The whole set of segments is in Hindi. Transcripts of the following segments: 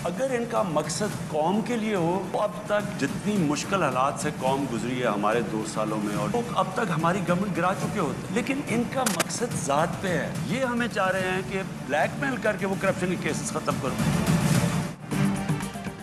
अगर इनका मकसद कौम के लिए हो तो अब तक जितनी मुश्किल हालात से कौम गुजरी है हमारे 2 सालों में, और तो अब तक हमारी गवर्नमेंट गिरा चुके होते, लेकिन इनका मकसद जात पे है। ये हमें चाह रहे हैं कि ब्लैकमेल करके वो करप्शन के केसेस खत्म करो।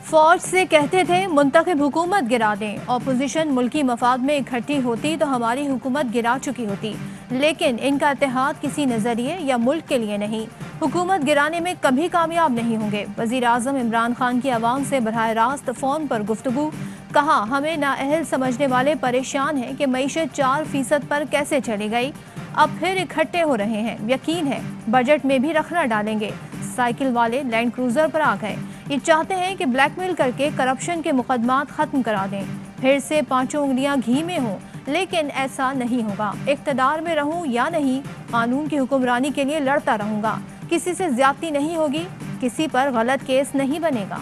फौज से कहते थे मुंतखब हुकूमत गिरा दें, ऑपोजिशन मुल्की मफाद में इकट्ठी होती तो हमारी हुकूमत गिरा चुकी होती, लेकिन इनका इत्तेहाद किसी नजरिए या मुल्क के लिए नहीं, हुकूमत गिराने में कभी कामयाब नहीं होंगे। वजीर आज़म इमरान खान की आवाम से बराह रास्त फ़ोन पर गुफ्तगू, कहा हमें नाअहल समझने वाले परेशान हैं कि मईशत 4% पर कैसे चली गई, अब फिर इकट्ठे हो रहे हैं, यकीन है बजट में भी रखना डालेंगे। साइकिल वाले लैंड क्रूजर पर आ गए, ये चाहते हैं कि ब्लैकमेल करके करप्शन के मुकदमात खत्म करा दें, फिर से 5 उंगलियां घी में हों, लेकिन ऐसा नहीं होगा। इख्तदार में रहूं या नहीं, कानून की हुक्मरानी के लिए लड़ता रहूंगा, किसी से ज्यादती नहीं होगी, किसी पर गलत केस नहीं बनेगा।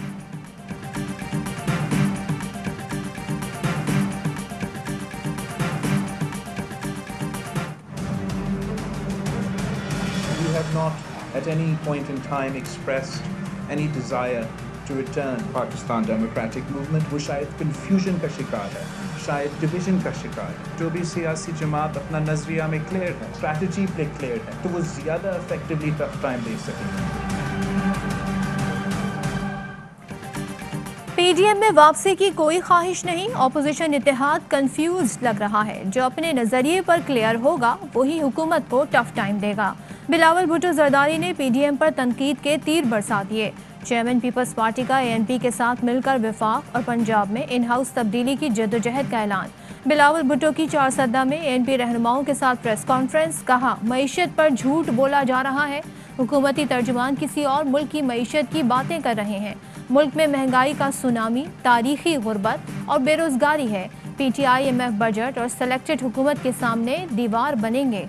We have not at any point in time expressed any desire to return Pakistan Democratic Movement। वो शायद confusion का शिकार है, शायद division का शिकार है। जो भी सियासी जमात अपना नजरिया में क्लियर है, स्ट्रैटेजी पे क्लियर है, तो वो ज़्यादा effectively tough time दे सकेंगे। पीडीएम में वापसी की कोई ख्वाहिश नहीं, ऑपोजिशन इत्तेहाद कंफ्यूज लग रहा है, जो अपने नजरिए पर क्लियर होगा वही हुकूमत को टफ टाइम देगा। बिलावल भुट्टो जरदारी ने पीडीएम पर तनकीद के तीर बरसा दिए। चेयरमैन पीपल्स पार्टी का एएनपी के साथ मिलकर विफाक और पंजाब में इन हाउस तब्दीली की जद्दोजहद का ऐलान। बिलावल भुट्टो की 4 सद्दा में एएनपी रहनुमाओं के साथ प्रेस कॉन्फ्रेंस, कहा मईशत पर झूठ बोला जा रहा है, हुकूमती तर्जुमान किसी और मुल्क की मईशत की बातें कर रहे हैं। मुल्क में महंगाई का सुनामी, तारीखी गुर्बत और बेरोजगारी है। पीटीआई IMF बजट और सेलेक्टेड हुकूमत के सामने दीवार बनेंगे।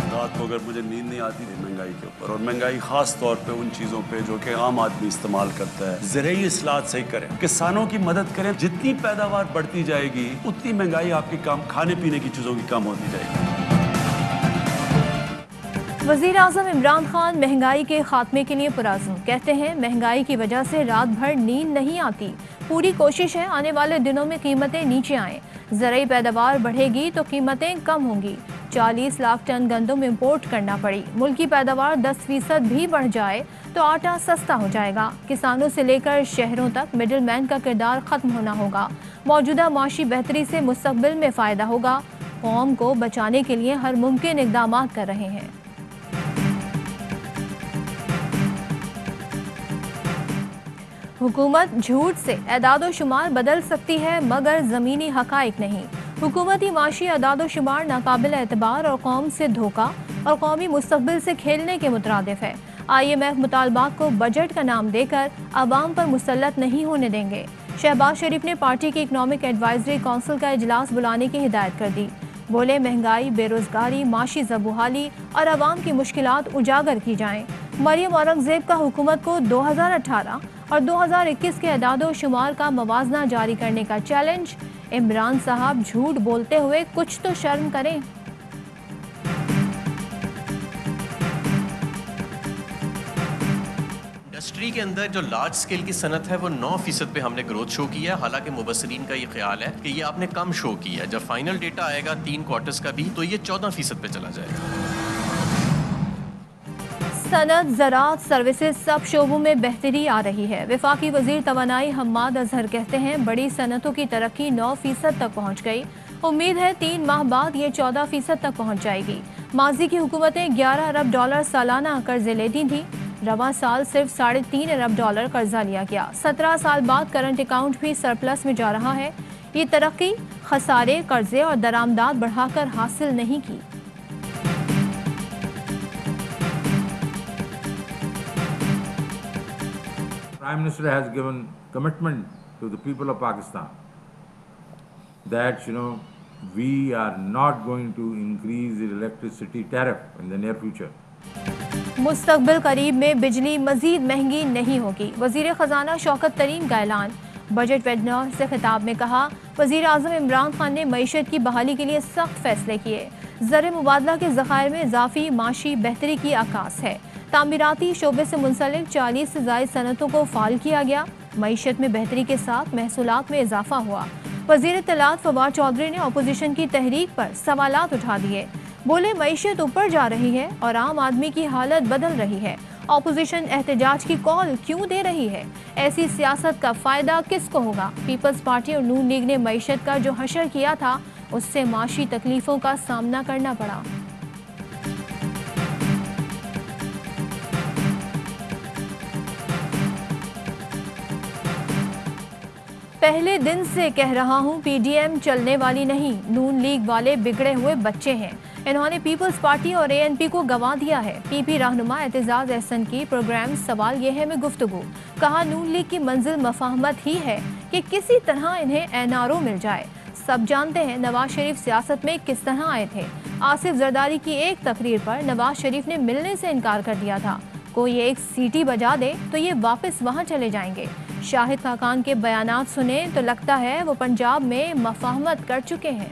रात को अगर मुझे नींद नहीं आती थी महंगाई के ऊपर, और महंगाई खास तौर पे उन चीज़ों पे जो कि आम आदमी इस्तेमाल करता है। ज़रूरी इस्लाहत सही करें, किसानों की मदद करें, जितनी पैदावार बढ़ती जाएगी उतनी महंगाई आपकी कम, खाने पीने की चीज़ों की कम होती जाएगी। वज़ीर आज़म इमरान खान महंगाई के खात्मे के लिए पुरअज़्म, कहते हैं महंगाई की वजह से रात भर नींद नहीं आती, पूरी कोशिश है आने वाले दिनों में कीमतें नीचे आएँ, ज़रूरी पैदावार बढ़ेगी तो कीमतें कम होंगी। 40 लाख टन गंदम इंपोर्ट करना पड़ी, मुल्क की पैदावार 10% भी बढ़ जाए तो आटा सस्ता हो जाएगा। किसानों से लेकर शहरों तक मिडिल मैन का किरदार खत्म होना होगा। मौजूदा माशी बेहतरी से मुस्तकबिल में फ़ायदा होगा। कौम को बचाने के लिए हर मुमकिन इक़दाम कर रहे हैं। हुकूमत झूठ से एदादो शुमार बदल सकती है, मगर ज़मीनी हक़ाइक़ नहीं। हुकूमती माशी एदादो शुमार नाकाबिल एतबार और कौम से धोखा और कौमी मुस्तकबिल से खेलने के मुतरादिफ है। IMF मुतालबात को बजट का नाम देकर आवाम पर मुसल्लत नहीं होने देंगे। शहबाज शरीफ ने पार्टी की इकनॉमिक एडवाइजरी काउंसिल का इजलास बुलाने की हिदायत कर दी। बोले महंगाई, बेरोजगारी, माशी ज़बूहाली और आवाम की मुश्किलात उजागर की जाएं। मरियम औरंगजेब का हुकूमत को 2018 और 2021 के एदादो शुमार का मवाजना जारी करने का चैलेंज। इमरान साहब झूठ बोलते हुए कुछ तो शर्म करें। इंडस्ट्री के अंदर जो लार्ज स्केल की सनत है वो 9% पे हमने ग्रोथ शो किया है। हालांकि मुबस्सिरीन का ये ख्याल है कि ये आपने कम शो किया है। जब फाइनल डेटा आएगा 3 क्वार्टर्स का भी, तो ये 14% पे चला जाएगा। सनत, ज़राअत, सर्विसेज सब शोबों में बेहतरी आ रही है। वफाकी वजीर तवानाई हम्माद अजहर कहते हैं बड़ी सनतों की तरक्की 9% तक पहुँच गई। उम्मीद है 3 माह बाद ये 14% तक पहुँच जाएगी। माजी की हुकूमतें $11 अरब सालाना कर्जे लेती थीं। रवां साल सिर्फ $3.5 अरब कर्जा लिया गया। 17 साल बाद करंट अकाउंट भी सरप्लस में जा रहा है। ये तरक्की खसारे, कर्जे और दरामदाद बढ़ाकर हासिल नहीं की। Prime Minister has given commitment to the people of Pakistan that we are not going to increase the electricity tariff in the near future. मुस्तकबिल करीब में बिजली मजीद महंगी नहीं होगी। वजीर खजाना शौकत तरीन का ऐलान। बजट वेबिनार से खिताब में कहा, वज़ीर आज़म इमरान खान ने मईशत की बहाली के लिए सख्त फैसले किए। ज़र मुबादला के ज़खायर में इजाफी माशी बेहतरी की आकाश है। तामीराती शोबे से मुंसलिक 40 से ज़ायद सनतों को फाल किया गया। मईशत में बेहतरी के साथ महसूलात में इजाफा हुआ। वज़ीर इत्तलात फवाद चौधरी ने अपोजिशन की तहरीक पर सवालात उठा दिए। बोले, मईशत ऊपर जा रही है और आम आदमी की हालत बदल रही है। अपोजिशन एहतजाज की कॉल क्यों दे रही है? ऐसी सियासत का फ़ायदा किसको होगा? पीपल्स पार्टी और नून लीग ने मईशत का जो हशर किया था, उससे माशी तकलीफ़ों का सामना करना पड़ा। पहले दिन से कह रहा हूं, पीडीएम चलने वाली नहीं, नून लीग वाले बिगड़े हुए बच्चे हैं। इन्होंने पीपल्स पार्टी और एएनपी को गंवा दिया है। पीपी रहनुमा एतजाज एहसन की प्रोग्राम सवाल यह है में गुफ्तगू। कहा, नून लीग की मंजिल मफाहमत ही है कि किसी तरह इन्हें एनआरओ मिल जाए। सब जानते हैं नवाज शरीफ सियासत में किस तरह आए थे। आसिफ जरदारी की एक तकरीर पर नवाज शरीफ ने मिलने से इनकार कर दिया था। कोई एक सीटी बजा दे तो ये वापस वहाँ चले जाएंगे। शाहिद खाकान के बयानात सुने तो लगता है वो पंजाब में मफाहमत कर चुके हैं।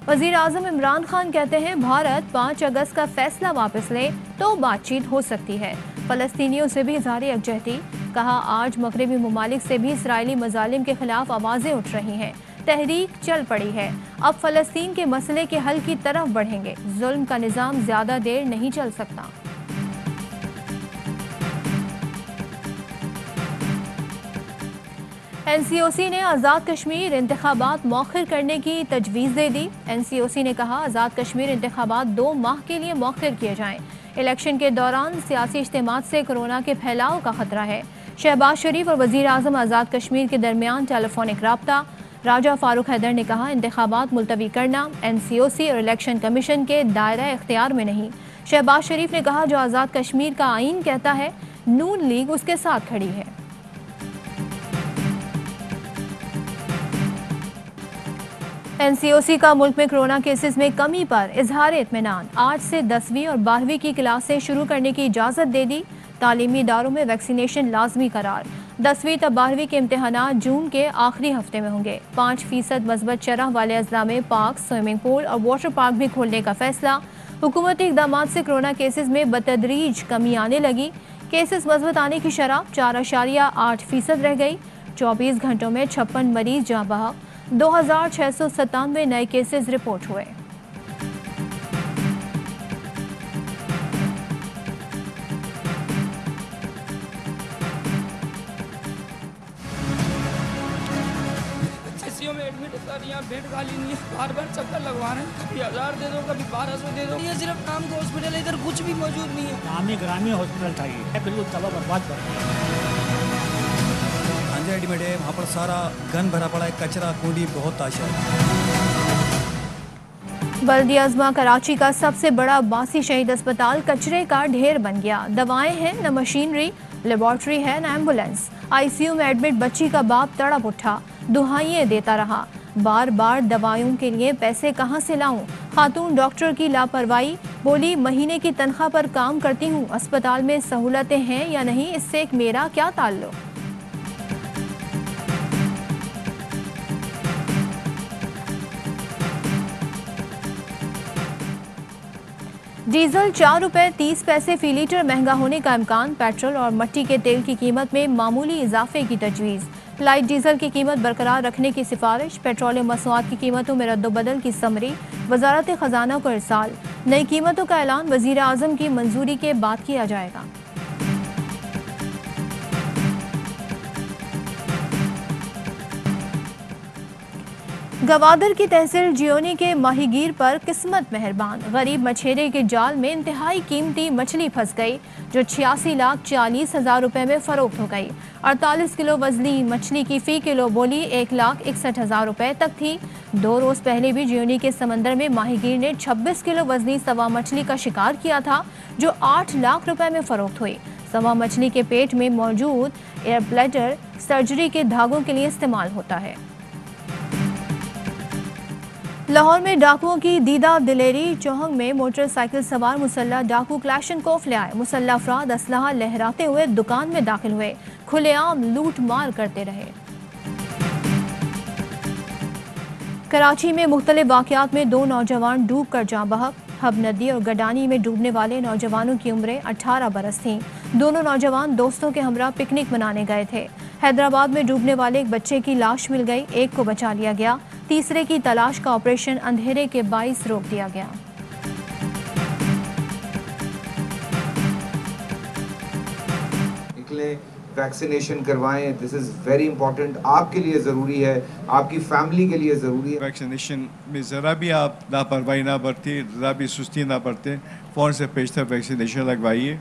वज़ीर आज़म इमरान खान कहते हैं, भारत 5 अगस्त का फैसला वापस ले तो बातचीत हो सकती है। फ़लस्तीनियों से भी इज़हार यकजहती। कहा, आज मगरबी ममालिक से भी इसराइली मज़ालिम के खिलाफ आवाज़ें उठ रही हैं। तहरीक चल पड़ी है। अब फ़लस्तीन के मसले के हल की तरफ बढ़ेंगे। जुल्म का निज़ाम ज़्यादा देर नहीं चल सकता। एनसीओसी ने आज़ाद कश्मीर इंतखाबात मौखिर करने की तजवीज़ दे दी। एनसीओसी ने कहा, आज़ाद कश्मीर इंतखाबात 2 माह के लिए मौखिर किए जाएं। इलेक्शन के दौरान सियासी इज्तिमात से कोरोना के फैलाव का खतरा है। शहबाज शरीफ और वज़ीर आज़म आज़ाद कश्मीर के दरमियान टेलीफोनिक राब्ता। राजा फारूक हैदर ने कहा, इंतखाबात मुलतवी करना एनसीओसी और इलेक्शन कमीशन के दायरा इख्तियार में नहीं। शहबाज शरीफ ने कहा, जो आज़ाद कश्मीर का आईन कहता है, नून लीग उसके साथ खड़ी है। एनसीओसी का मुल्क में कोरोना केसेस में कमी पर इजहार इत्मीनान। आज से 10वीं और 12वीं की क्लासें शुरू करने की इजाज़त दे दी। तालीमी इदारों में वैक्सीनेशन लाजमी करार। 10वीं तब 12वीं के इम्तहानात जून के आखिरी हफ्ते में होंगे। 5% मस्बत शरह वाले अजला में पार्क, स्विमिंग पूल और वाटर पार्क भी खोलने का फैसला। हुकूमती इक़दामात से कोरोना केसेस में बतदरीज कमी आने लगी। केसेस मस्बत आने की शरह 4.8% रह गई। 24 घंटों में 56 मरीज जाँ बहक। 2697 नए केसेस रिपोर्ट हुए। में एडमिट सर, यहाँ बेड खाली नहीं है, बार-बार चक्कर लगवा रहे हैं, कभी 1000 दे दो, कभी 1200 दे दो। ये सिर्फ नाम का हॉस्पिटल है, इधर कुछ भी मौजूद नहीं है। नामी ग्रामीण हॉस्पिटल था ये, बिल्कुल तबाह बर्बाद कर दिया। रेडीमेड है, वहाँ पर सारा गन भरा पड़ा है, कचरा कूड़ी बहुत ताशा है। बल्दिया अज़मा कराची का सबसे बड़ा बासी शहीद अस्पताल कचरे का ढेर बन गया। दवाएं हैं न मशीनरी, लेबॉर्ट्री है न एम्बुलेंस। आईसीयू में एडमिट बच्ची का बाप तड़प उठा, दुहाइयां देता रहा, बार बार दवाइयों के लिए पैसे कहां से लाऊं। खातून डॉक्टर की लापरवाही, बोली महीने की तनख्वाह पर काम करती हूं, अस्पताल में सहूलतें हैं या नहीं, इससे मेरा क्या ताल्लुक। डीजल 4 रुपए 30 पैसे फी लीटर महंगा होने का इम्कान। पेट्रोल और मट्टी के तेल की कीमत में मामूली इजाफे की तजवीज़। लाइट डीजल की कीमत बरकरार रखने की सिफारिश। पेट्रोलियम मसनूआत की कीमतों में रद्दोबदल की समरी वजारत खजाना को इरसाल। नई कीमतों का ऐलान वज़ीर आज़म की मंजूरी के बाद किया जाएगा। गवादर की तहसील जियोनी के माहीगीर पर किस्मत मेहरबान। गरीब मछेरे के जाल में इंतहाई कीमती मछली फंस गई, जो 86,40,000 रुपए में फरोख्त हो गई। 48 किलो वजनी मछली की फ़ी किलो बोली 1,61,000 रुपए तक थी। 2 रोज़ पहले भी जियोनी के समंदर में माहीगीर ने 26 किलो वजनी सवा मछली का शिकार किया था, जो 8 लाख रुपए में फरोख्त हुई। सवा मछली के पेट में मौजूद एयर ब्लैडर सर्जरी के धागों के लिए इस्तेमाल होता है। लाहौर में डाकुओं की दीदा दिलेरी। चौहंग में मोटरसाइकिल सवार मुसल्ला डाकू क्लैशनकोफ ले आए। मुसल्ला अफराद असलहा लहराते हुए दुकान में दाखिल हुए, खुलेआम लूट मार करते रहे। कराची में मुख्तलिफ वाक़यात में 2 नौजवान डूब कर जाँ बहक। हब नदी और गडानी में डूबने वाले नौजवानों की उम्रें 18 बरस थीं। दोनों नौजवान दोस्तों के हमरा पिकनिक मनाने गए थे। हैदराबाद में डूबने वाले एक बच्चे की लाश मिल गई, एक को बचा लिया गया। तीसरे की तलाश का ऑपरेशन अंधेरे के बाइस रोक दिया गया। वैक्सीनेशन करवाएं, दिस इज़ वेरी इंपॉर्टेंट। आपके लिए ज़रूरी है, आपकी फैमिली के लिए ज़रूरी है। वैक्सीनेशन में ज़रा भी आप लापरवाही ना बरतें, ज़रा भी सुस्ती ना बरतें, फ़ौरन से पेशतर वैक्सीनेशन लगवाइए।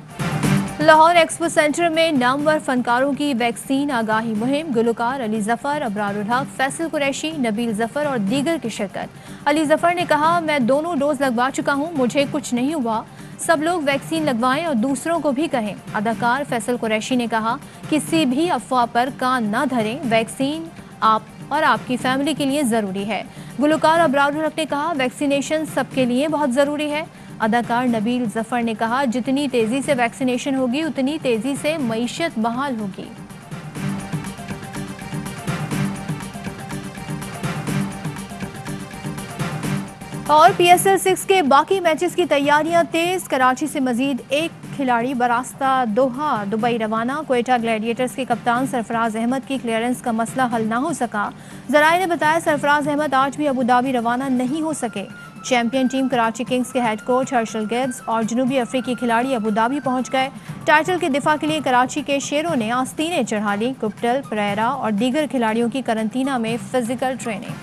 लाहौर एक्सपो सेंटर में नामवर फनकारों की वैक्सीन आगाही मुहिम। गुलकार अली जफर, अबरारुल हक, फैसल कुरैशी, नबील जफर और दीगर की शिरकत। अली जफर ने कहा, मैं दोनों डोज लगवा चुका हूँ, मुझे कुछ नहीं हुआ। सब लोग वैक्सीन लगवाएं और दूसरों को भी कहें। अदाकार फैसल कुरैशी ने कहा, किसी भी अफवाह पर कान ना धरें, वैक्सीन आप और आपकी फैमिली के लिए ज़रूरी है। गुलकार अबरारुल हक ने कहा, वैक्सीनेशन सबके लिए बहुत ज़रूरी है। अदाकार नबील जफर ने कहा, जितनी तेज़ी से वैक्सीनेशन होगी उतनी तेज़ी से मईशत बहाल होगी। और PSL 6 के बाकी मैचेस की तैयारियां तेज। कराची से मजीद एक खिलाड़ी बरास्ता दोहा दुबई रवाना। क्वेटा ग्लैडिएटर्स के कप्तान सरफराज अहमद की क्लियरेंस का मसला हल ना हो सका। ज़राए ने बताया, सरफराज अहमद आज भी अबू धाबी रवाना नहीं हो सके। चैंपियन टीम कराची किंग्स के हेड कोच हर्षल गिब्स और जनूबी अफ्रीकी खिलाड़ी अबू धाबी पहुंच गए। टाइटल के दिफा के लिए कराची के शेरों ने आस्तीनें चढ़ा ली। कुप्टल, परेरा और दीगर खिलाड़ियों की करंटीना में फिजिकल ट्रेनिंग।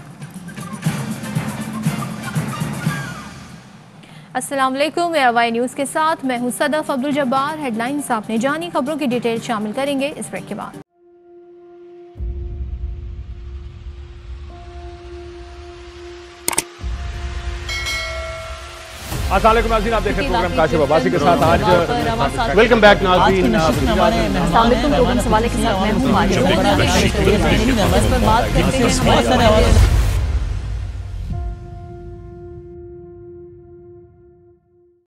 अस्सलाम वालेकुम, एआरवाई न्यूज़ के साथ मैं हूं सदफ अब्दुल जब्बार। हेडलाइंस आपने जानी, खबरों की डिटेल शामिल करेंगे इस ब्रेक के बाद। अस्सलामुअलैकुम नाज़रीन, आप देख रहे हैं प्रोग्राम काशिफ अब्बासी के साथ। आज वेलकम बैक नाज़रीन। अस्सलामुअलैकुम, प्रोग्राम सवाले के साथ मैं हूं